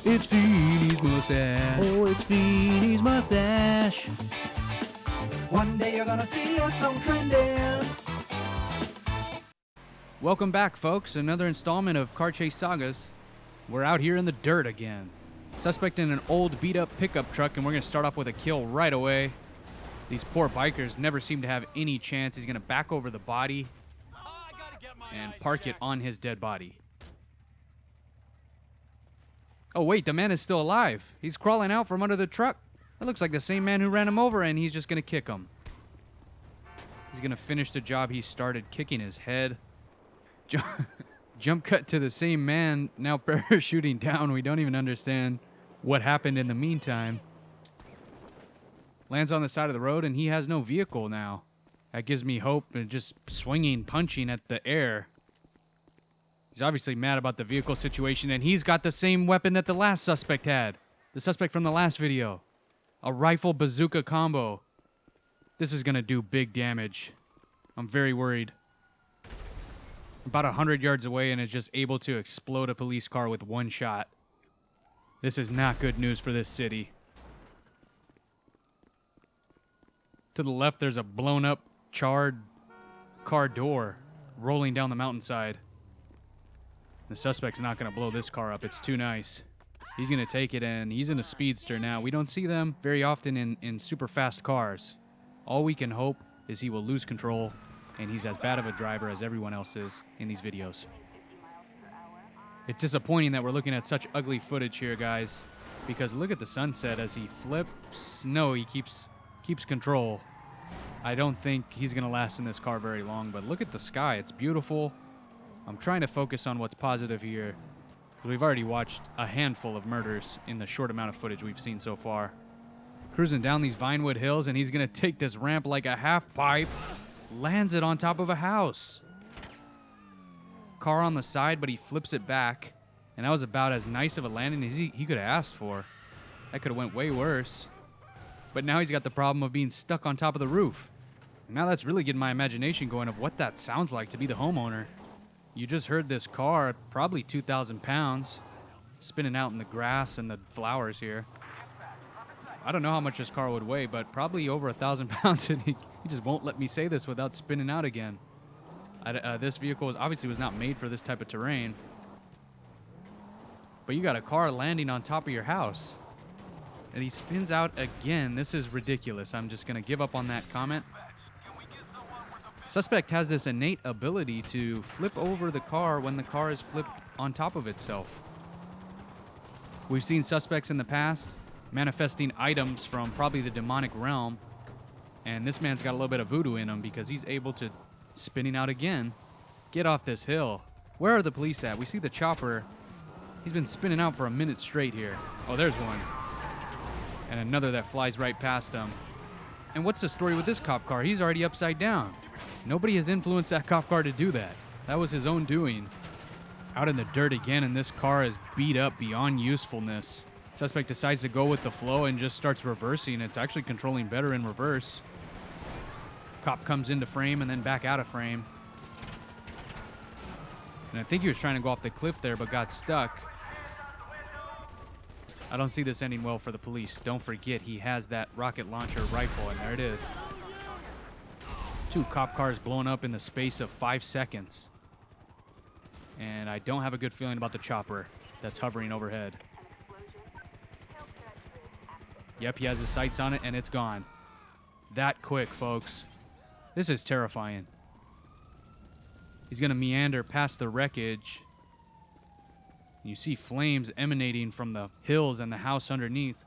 It's Feeney's mustache. Oh, it's Feeney's mustache. One day you're gonna see us on trending. Welcome back, folks. Another installment of Car Chase Sagas. We're out here in the dirt again. Suspect in an old beat-up pickup truck, and we're going to start off with a kill right away. These poor bikers never seem to have any chance. He's going to back over the body and park it on his dead body. Oh, wait, the man is still alive. He's crawling out from under the truck. That looks like the same man who ran him over, and he's just going to kick him. He's going to finish the job he started, kicking his head. Jump cut to the same man, now parachuting down. We don't even understand what happened in the meantime. Lands on the side of the road, and he has no vehicle now. That gives me hope, and just swinging, punching at the air. He's obviously mad about the vehicle situation, and he's got the same weapon that the last suspect had. The suspect from the last video. A rifle bazooka combo. This is going to do big damage. I'm very worried. About 100 yards away, and is just able to explode a police car with one shot. This is not good news for this city. To the left, there's a blown up, charred car door rolling down the mountainside. The suspect's not going to blow this car up. It's too nice. He's going to take it, and he's in a speedster now. We don't see them very often in super fast cars. All we can hope is he will lose control, and he's as bad of a driver as everyone else is in these videos. It's disappointing that we're looking at such ugly footage here, guys, because look at the sunset as he flips. No, he keeps control. I don't think he's going to last in this car very long, but look at the sky. It's beautiful. I'm trying to focus on what's positive here. We've already watched a handful of murders in the short amount of footage we've seen so far. Cruising down these Vinewood hills, and he's going to take this ramp like a half pipe. Lands it on top of a house. Car on the side, but he flips it back. And that was about as nice of a landing as he could have asked for. That could have went way worse. But now he's got the problem of being stuck on top of the roof. And now that's really getting my imagination going of what that sounds like to be the homeowner. You just heard this car, probably 2,000 pounds, spinning out in the grass and the flowers here. I don't know how much this car would weigh, but probably over 1,000 pounds, and he just won't let me say this without spinning out again. This vehicle obviously was not made for this type of terrain. But you got a car landing on top of your house. And he spins out again. This is ridiculous. I'm just going to give up on that comment. Suspect has this innate ability to flip over the car when the car is flipped on top of itself. We've seen suspects in the past manifesting items from probably the demonic realm, and this man's got a little bit of voodoo in him because he's able to, spinning out again, get off this hill. Where are the police at? We see the chopper. He's been spinning out for a minute straight here. Oh, there's one. And another that flies right past him. And what's the story with this cop car? He's already upside down. Nobody has influenced that cop car to do that. That was his own doing. Out in the dirt again, and this car is beat up beyond usefulness. Suspect decides to go with the flow and just starts reversing. It's actually controlling better in reverse. Cop comes into frame and then back out of frame. And I think he was trying to go off the cliff there, but got stuck. I don't see this ending well for the police. Don't forget, he has that rocket launcher rifle, and there it is. 2 cop cars blown up in the space of 5 seconds. And I don't have a good feeling about the chopper that's hovering overhead. Yep, he has his sights on it, and it's gone. That quick, folks. This is terrifying. He's going to meander past the wreckage. You see flames emanating from the hills and the house underneath.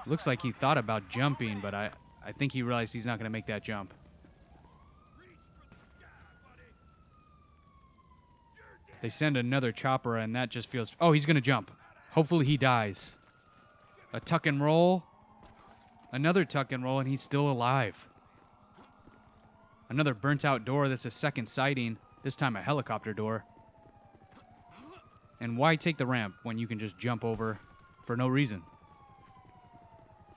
Looks like he thought about jumping, but I think he realized he's not going to make that jump. They send another chopper, and that just feels... Oh, he's going to jump. Hopefully he dies. A tuck and roll. Another tuck and roll, and he's still alive. Another burnt-out door. That's a second sighting. This time a helicopter door. And why take the ramp when you can just jump over for no reason?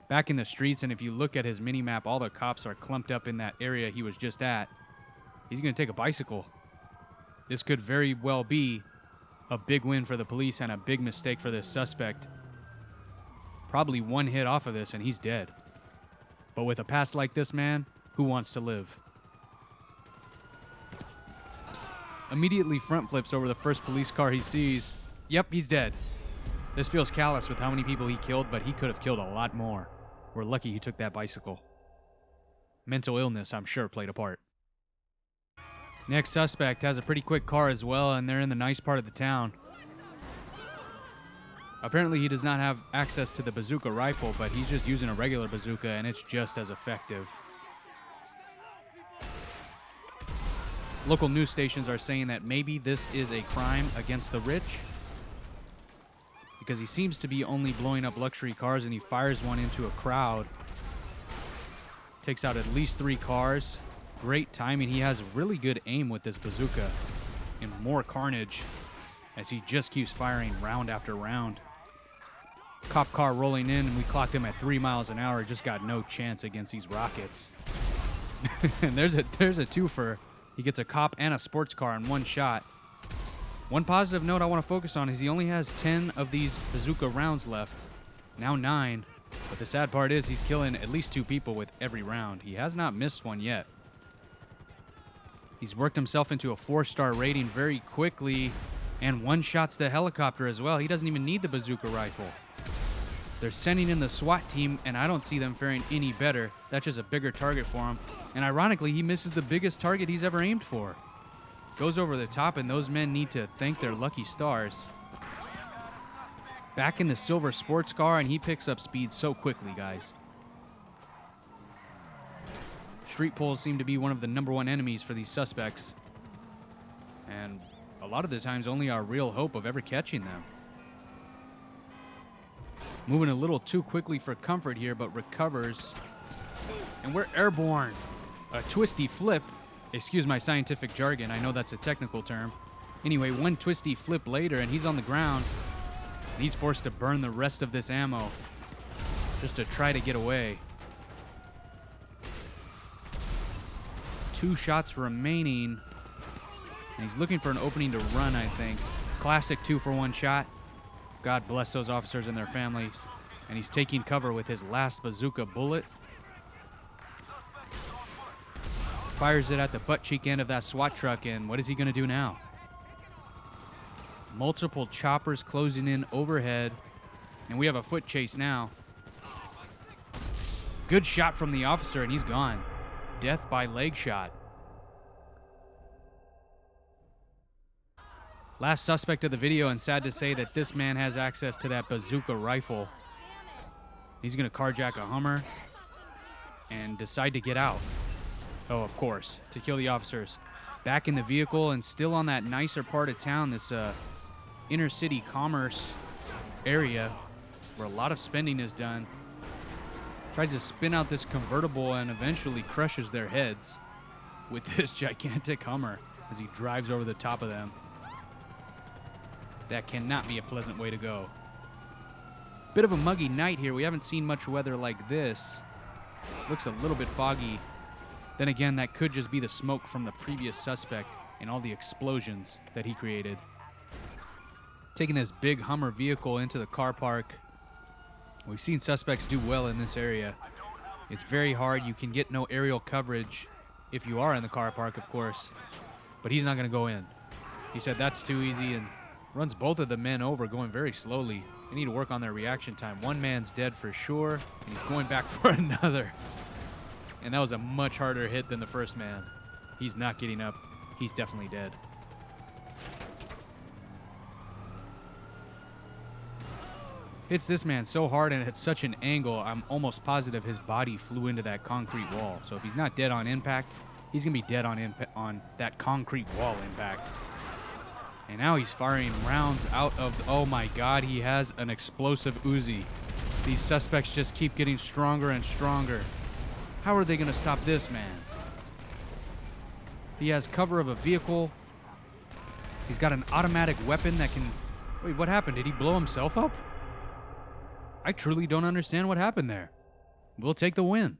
Back in the streets, and if you look at his mini-map, all the cops are clumped up in that area he was just at. He's going to take a bicycle. This could very well be A big win for the police and a big mistake for this suspect. Probably one hit off of this and he's dead. But with a past like this, man, who wants to live? Immediately front flips over the first police car he sees. Yep, he's dead. This feels callous with how many people he killed, but he could have killed a lot more. We're lucky he took that bicycle. Mental illness, I'm sure, played a part. Next suspect has a pretty quick car as well, and they're in the nice part of the town. Apparently he does not have access to the bazooka rifle, but he's just using a regular bazooka, and it's just as effective. Local news stations are saying that maybe this is a crime against the rich, because he seems to be only blowing up luxury cars, and he fires one into a crowd. Takes out at least 3 cars. Great timing. He has really good aim with this bazooka. And more carnage as he just keeps firing round after round. Cop car rolling in, and we clocked him at 3 miles an hour. Just got no chance against these rockets. And there's a twofer. He gets a cop and a sports car in one shot. One positive note I want to focus on is he only has 10 of these bazooka rounds left. Now 9. But the sad part is he's killing at least 2 people with every round. He has not missed one yet. He's worked himself into a 4-star rating very quickly, and one-shots the helicopter as well. He doesn't even need the bazooka rifle. They're sending in the SWAT team, and I don't see them faring any better. That's just a bigger target for him. And ironically, he misses the biggest target he's ever aimed for. Goes over the top, and those men need to thank their lucky stars. Back in the silver sports car, and he picks up speed so quickly, guys. Street poles seem to be one of the #1 enemies for these suspects. And a lot of the times only our real hope of ever catching them. Moving a little too quickly for comfort here, but recovers. And we're airborne. A twisty flip. Excuse my scientific jargon, I know that's a technical term. Anyway, one twisty flip later, and he's on the ground. And he's forced to burn the rest of this ammo just to try to get away. 2 shots remaining. And he's looking for an opening to run, I think. Classic 2-for-1 shot. God bless those officers and their families. And he's taking cover with his last bazooka bullet. Fires it at the butt cheek end of that SWAT truck, and what is he going to do now? Multiple choppers closing in overhead, and we have a foot chase now. Good shot from the officer, and he's gone. Death by leg shot. Last suspect of the video, and sad to say that this man has access to that bazooka rifle. He's going to carjack a Hummer and decide to get out. Oh, of course, to kill the officers. Back in the vehicle and still on that nicer part of town, this inner city commerce area where a lot of spending is done. Tries to spin out this convertible and eventually crushes their heads with this gigantic Hummer as he drives over the top of them. That cannot be a pleasant way to go. Bit of a muggy night here. We haven't seen much weather like this. Looks a little bit foggy. Then again, that could just be the smoke from the previous suspect and all the explosions that he created. Taking this big Hummer vehicle into the car park. We've seen suspects do well in this area. It's very hard. You can get no aerial coverage if you are in the car park, of course. But he's not going to go in. He said that's too easy and runs both of the men over, going very slowly. They need to work on their reaction time. One man's dead for sure, and he's going back for another. And that was a much harder hit than the first man. He's not getting up. He's definitely dead. Hits this man so hard and at such an angle, I'm almost positive his body flew into that concrete wall. So if he's not dead on impact, he's going to be dead on that concrete wall impact. And now he's firing rounds out of... Oh my God, he has an explosive Uzi. These suspects just keep getting stronger and stronger. How are they going to stop this man? He has cover of a vehicle. He's got an automatic weapon that can... Wait, what happened? Did he blow himself up? I truly don't understand what happened there. We'll take the win.